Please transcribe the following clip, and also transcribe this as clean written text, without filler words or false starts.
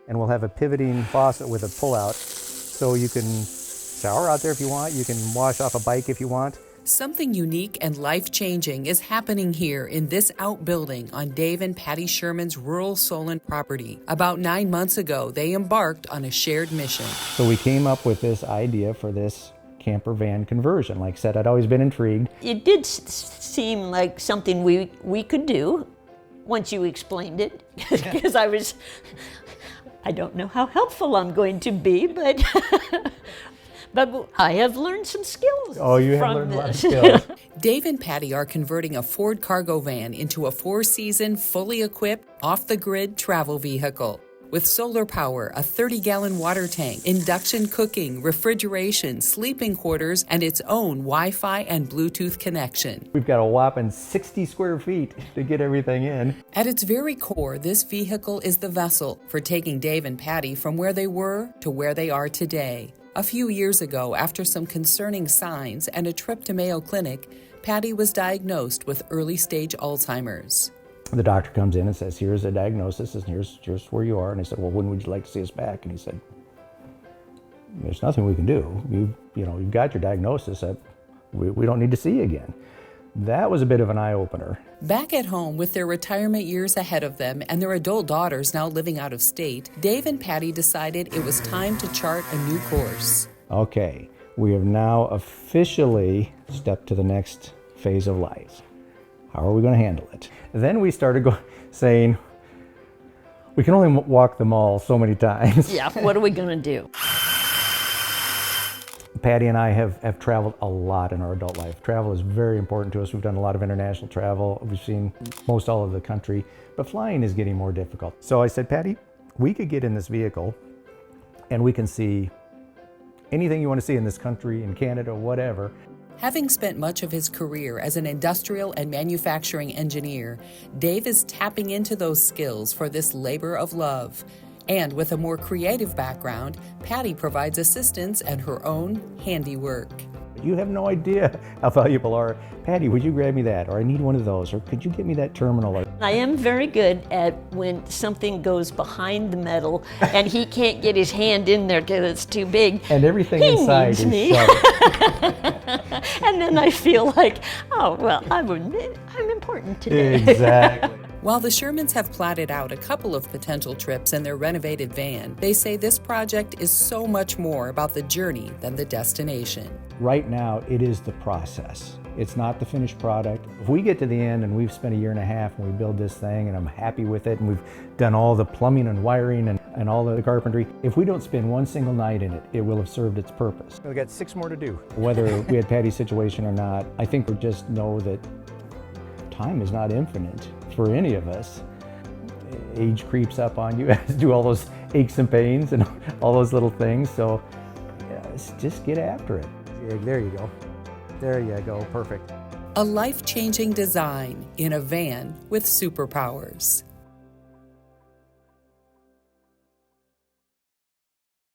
and we'll have a pivoting faucet with a pull-out, so you can shower out there if you want, you can wash off a bike if you want. Something unique and life-changing is happening here in this outbuilding on Dave and Patty Sherman's rural Solon property. About 9 months ago, they embarked on a shared mission. So we came up with this idea for this camper van conversion. Like I said, I'd always been intrigued. It did seem like something we could do once you explained it, because I don't know how helpful I'm going to be, but but I have learned some skills. Oh, you have from learned this. a lot of skills. Dave and Patty are converting a Ford cargo van into a 4-season, fully equipped, off-the-grid travel vehicle. With solar power, a 30-gallon water tank, induction cooking, refrigeration, sleeping quarters, and its own Wi-Fi and Bluetooth connection. We've got a whopping 60 square feet to get everything in. At its very core, this vehicle is the vessel for taking Dave and Patty from where they were to where they are today. A few years ago, after some concerning signs and a trip to Mayo Clinic, Patty was diagnosed with early-stage Alzheimer's. The doctor comes in and says, here's a diagnosis, and here's where you are. And I said, well, when would you like to see us back? And he said, there's nothing we can do. You've got your diagnosis. We don't need to see you again. That was a bit of an eye-opener. Back at home with their retirement years ahead of them and their adult daughters now living out of state, Dave and Patty decided it was time to chart a new course. Okay, we have now officially stepped to the next phase of life. How are we going to handle it? Then we started saying, we can only walk the mall so many times. Yeah, what are we going to do? Patty and I have traveled a lot in our adult life. Travel is very important to us. We've done a lot of international travel. We've seen most all of the country, but flying is getting more difficult. So I said, Patty, we could get in this vehicle and we can see anything you want to see in this country, in Canada, whatever. Having spent much of his career as an industrial and manufacturing engineer, Dave is tapping into those skills for this labor of love. And with a more creative background, Patty provides assistance and her own handiwork. You have no idea how valuable are. Patty, would you grab me that? Or I need one of those. Or could you get me that terminal? I am very good at when something goes behind the metal and he can't get his hand in there because it's too big. And everything He inside needs is me. sharp. And then I feel like, oh, well, I'm important today. Exactly. While the Shermans have plotted out a couple of potential trips in their renovated van, they say this project is so much more about the journey than the destination. Right now, it is the process. It's not the finished product. If we get to the end and we've spent 1.5 years and we build this thing and I'm happy with it and we've done all the plumbing and wiring and all the carpentry, if we don't spend one single night in it, it will have served its purpose. We've got 6 more to do. Whether we had Patty's situation or not, I think we just know that time is not infinite for any of us. Age creeps up on you, as do all those aches and pains and all those little things. So just get after it. There you go. There you go. Perfect. A life-changing design in a van with superpowers.